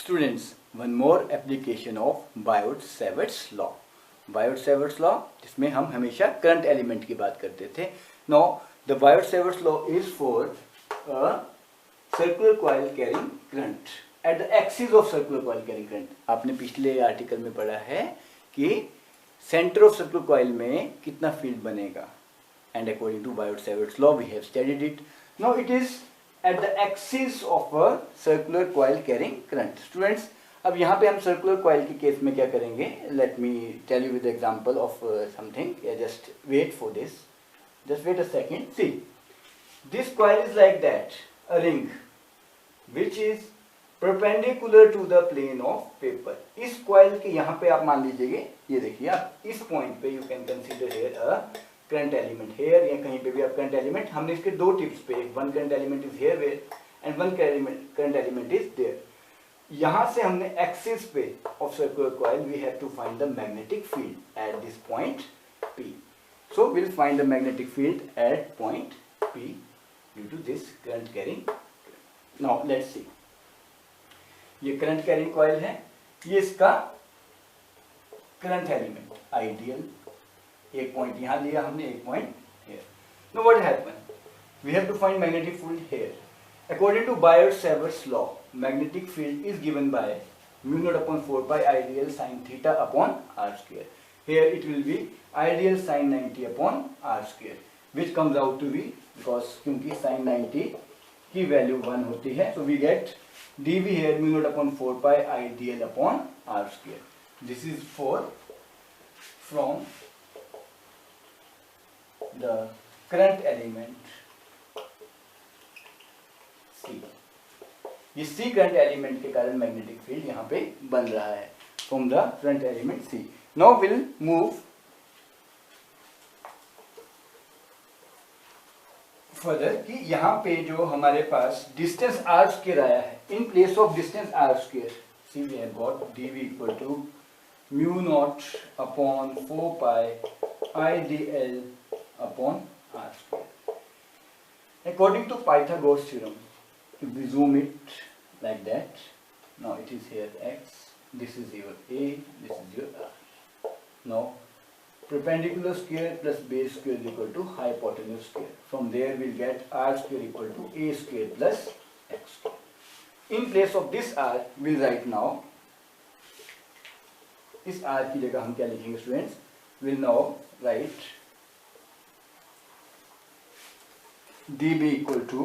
Students, one more application of Biot Savart's law. Biot Savart's law जिसमें हम हमेशा करंट एलिमेंट की बात करते थे। No, the Biot Savart's law is for a circular coil carrying current at the axis of circular coil carrying current. आपने पिछले article में पढ़ा है कि सेंटर ऑफ सर्कुलर कॉइल में कितना फील्ड बनेगा, and according to Biot Savart's law we have studied it. Now it is at the axis of a circular coil carrying current. Students, अब यहाँ पे हम circular coil के केस में क्या करेंगे? Let me tell you with the example of something. Just wait for this. Just wait a second. See, this coil is like that, a ring, which is perpendicular to the plane of paper. इस coil के यहाँ पे आप मान लीजिएगा, ये देखिए आप इस point पे you can consider here a current element here, या कहीं पे भी आप करंट एलिमेंट, हमने इसके दो टिप्स पे, one current element is here and one current element is there. यहां से हमने एक्सिस पे of circular coil we have to find the magnetic field at this point P. So will find the magnetic field at point P due to this current carrying. Now let's see, ये current carrying coil है, ये इसका current element ideal, एक point यहां लिया हमने, एक point here. Now what happened? We have to find magnetic field here. According to Biot-Savart's law, magnetic field is given by mu naught upon 4 pi ideal sin theta upon r square. Here it will be ideal sin 90 upon r square, which comes out to be, because क्योंकि sin 90 की value 1 होती है, so we get dV here mu naught upon 4 pi ideal upon r square. This is for from the current element C. ये C current element के कारण magnetic field यहाँ पे बन रहा है from the current element C. Now will move further कि यहाँ पे जो हमारे पास डिस्टेंस r स्क्वायर आया है, in place of distance r square see we have got dv equal to mu not upon 4 pi idl upon r square. According to Pythagoras theorem, if we zoom it like that, now it is here x, this is your a, this is your r. Now perpendicular square plus base square is equal to hypotenuse square. From there we will get r square equal to a square plus x square. In place of this r we will write now, इस r की जगह हम क्या लिखेंगे students? will now write dB equal to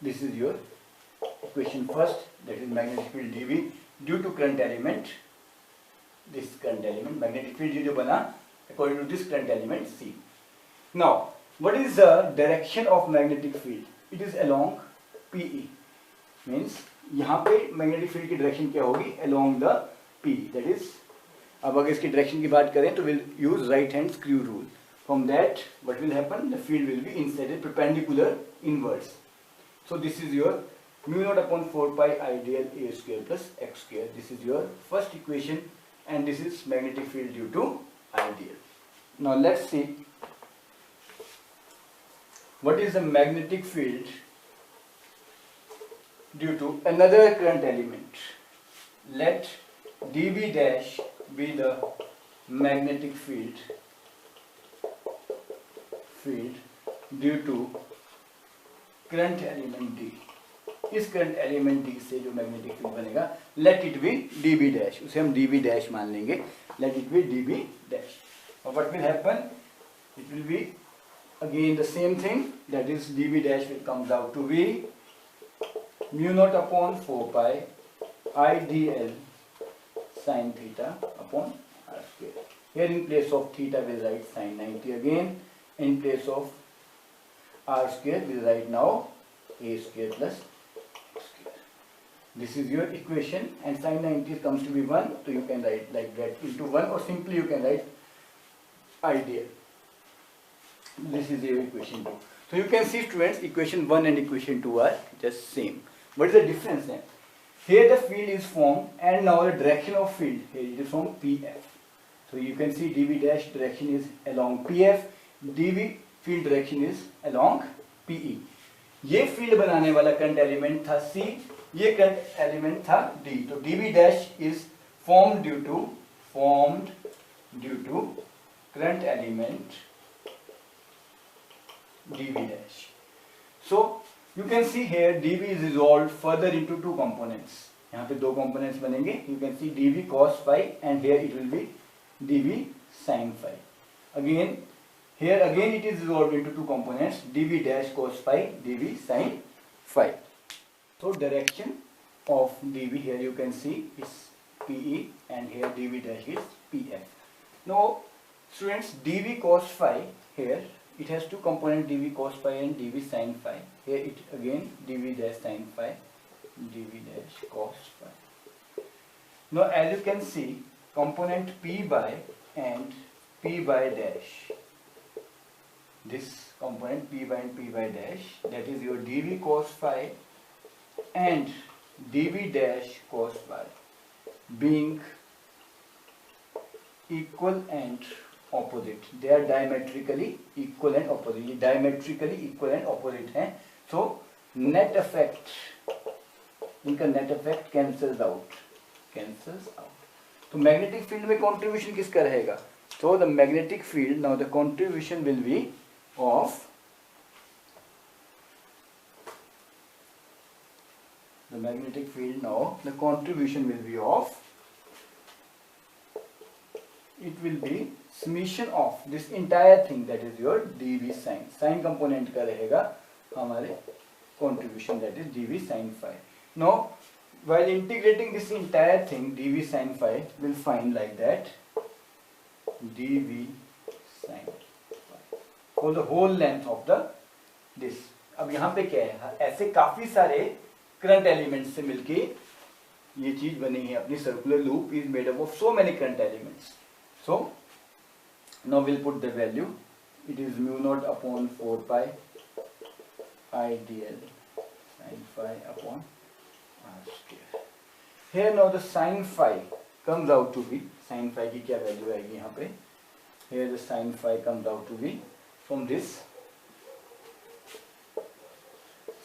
this is your equation first, that is magnetic field dB due to current element, this current element magnetic field जो बना according to this current element C. Now what is the direction of magnetic field? It is along PE, means यहाँ पे magnetic field की direction क्या होगी? Along the P, that is, अब अगर इसकी डायरेक्शन की बात करें तो will use right hand screw rule. From that what will happen? The field will be insided perpendicular inwards. So this is your mu not upon 4 pi ideal a square plus x square. This is your first equation and this is magnetic field due to ideal. Now let's see what is the magnetic field due to another current element. Let dB dash be the magnetic field due to current element D. इस current element D से जो magnetic field बनेगा, let it be dB dash, उसे हम dB dash मान लेंगे. Let it be dB dash. और what will happen? It will be again the same thing, that is dB dash will comes out to be mu naught upon 4 pi idl sin theta upon r square. Here in place of theta we will write sin 90 again. In place of r square we will write now a square plus x square. This is your equation, and sin 90 comes to be 1, so you can write like that into 1, or simply you can write ideal. This is your equation 2. So you can see students, equation 1 and equation 2 are just same. What is the difference then? Here the field is formed, and now the direction of field here it is from PF. So you can see dv dash direction is along PF, dv field direction is along PE. ये field बनाने वाला current element था C, ये current element था D. तो dv dash is formed due to current element dv dash. So you can see here dv is resolved further into two components. यहाँ पे दो components बनेंगे. You can see dv cos phi and here it will be dv sin phi. Again here again it is resolved into two components, dv dash cos phi, dv sin phi. So direction of dv here you can see is PE and here dv dash is PF. Now students, dv cos phi here it has two components, dv cos phi and dv sin phi. Here it again dv dash sin phi, dv dash cos phi. Now as you can see, component p by and p by dash, this component p by and p by dash, that is your dv cos phi and dv dash cos phi being equal and opposite. They are diametrically equal and opposite. ये diametrically equal and opposite हैं. So net effect, इनका net effect cancels out. तो magnetic field में contribution किसका रहेगा? So the magnetic field, now the contribution will be of the magnetic field. Now the contribution will be of, it will be summation of this entire thing, that is your dv sin component का रहेगा हमारे contribution, that is dv sin phi. Now while integrating this entire thing, dv sin phi will find like that, dv sin phi for the whole length of the this. अब यहाँ पे क्या है, ऐसे काफी सारे करंट एलिमेंट्स से मिलके ये चीज बनी है अपनी circular loop is made up of so many current elements. So now we'll put the value. It is mu naught upon 4 pi I dl sin phi upon r square. Here now the sin phi comes out to be, sin phi की क्या value आएगी यहाँ पे? Here the sin phi comes out to be from this,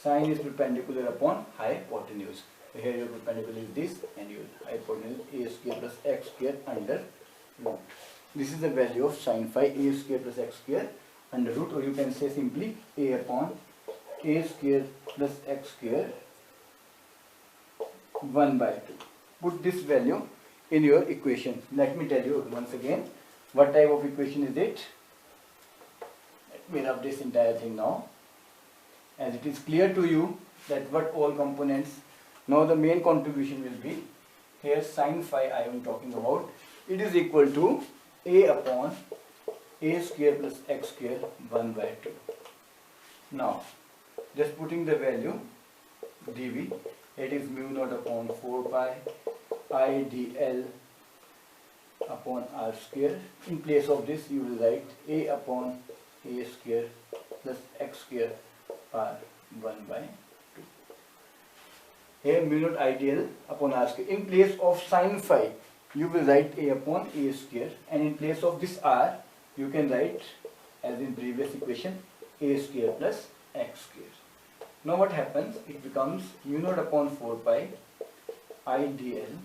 sin is perpendicular upon hypotenuse. So here your perpendicular is this and your hypotenuse a square plus x square under root. This is the value of sin phi, a square plus x square under root, or you can say simply a upon a square plus x square 1 by 2. Put this value in your equation. Let me tell you once again what type of equation is it. Let me rub this entire thing now, as it is clear to you that what all components. Now the main contribution will be here sin phi I am talking about. It is equal to a upon a square plus x square 1 by 2. Now just putting the value dv, it is mu naught upon 4 pi I dl upon r square. In place of this you will write a upon a square plus x square r 1 by 2. Here mu naught ideal upon r square. In place of sin phi you will write a upon a square, and in place of this r you can write, as in previous equation, a square plus x square. Now what happens? It becomes mu naught upon 4 pi I dl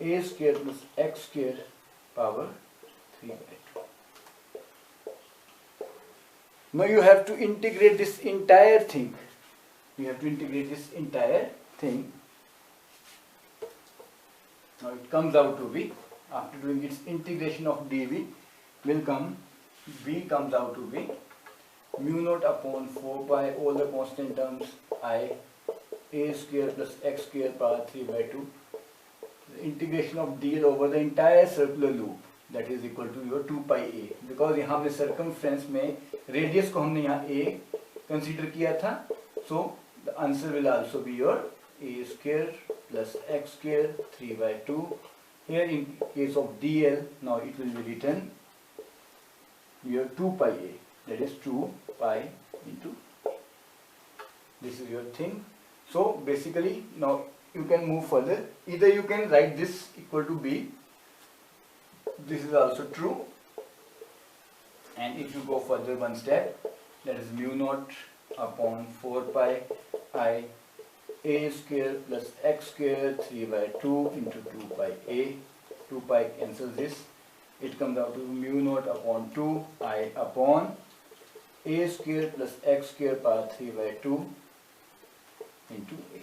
a square plus x square power 3 by 2. Now you have to integrate this entire thing. Now it comes out to be, after doing its integration of dv, will come, v comes out to be mu naught upon 4 pi all the constant terms I a square plus x square power 3 by 2. The integration of dl over the entire circular loop, that is equal to your 2 pi a. Because यहाँ पे circumference में radius को हमने यहाँ a consider किया था, so the answer will also be your a square plus x square 3 by 2. Here in case of dl, now it will be written your 2 pi a, that is 2 pi into, this is your thing. So basically now you can move further. Either you can write this equal to b, this is also true. And if you go further one step, that is mu naught upon 4 pi I a square plus x square 3 by 2 into 2 pi a. 2 pi cancels this. It comes out to mu naught upon 2 I upon a square plus x square power 3 by 2 into a.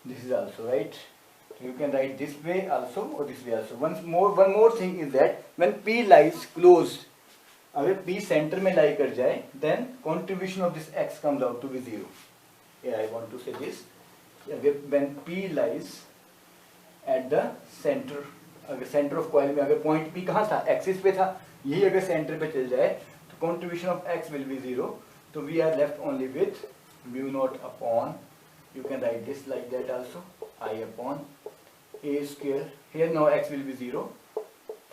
This is also right. You can write this way also or this way also. One more thing is that when P lies closed, अगर P centre में लाई कर जाए, then contribution of this x comes out to be 0. Yeah, I want to say this. When P lies at the center, अगर center of coil में अगर point P कहाँ था, axis पे था, यही अगर center पे चल जाए, तो contribution of x will be 0. So we are left only with mu naught upon, you can write this like that also, I upon a square. Here now x will be 0.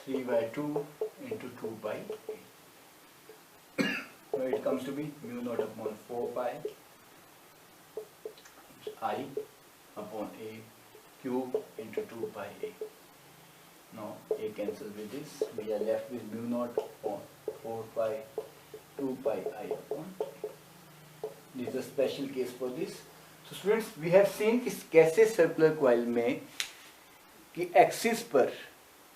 3 by 2 into 2 pi a. So it comes to be mu naught upon 4 pi I upon a cube into 2 pi a. Now a cancels with this. We are left with mu naught upon 4 pi 2 pi I upon a. This is a special case for this. So students, we have seen कि कैसे circular coil में कि axis पर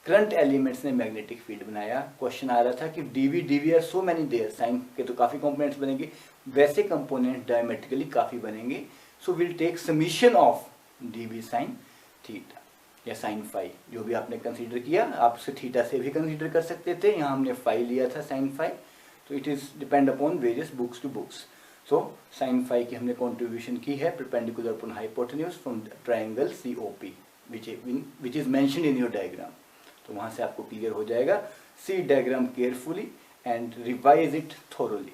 current elements ने magnetic field बनाया. Question आ रहा था कि d v are so many there, sine के तो काफ़ी कंपोनेंट्स बनेंगे, वैसे कंपोनेंट डायमेट्रिकली काफ़ी बनेंगे. So will take summation of d v sine theta या साइन फाई, जो भी आपने कंसीडर किया. आप उसे थीटा से भी कंसीडर कर सकते थे, यहाँ हमने फाई लिया था साइन फाई. तो it is depend upon various books to books. So sine phi की हमने कॉन्ट्रीब्यूशन की है perpendicular upon hypotenuse from triangle COP which is mentioned in your diagram. तो वहाँ से आपको क्लियर हो जाएगा. See diagram carefully and revise it thoroughly.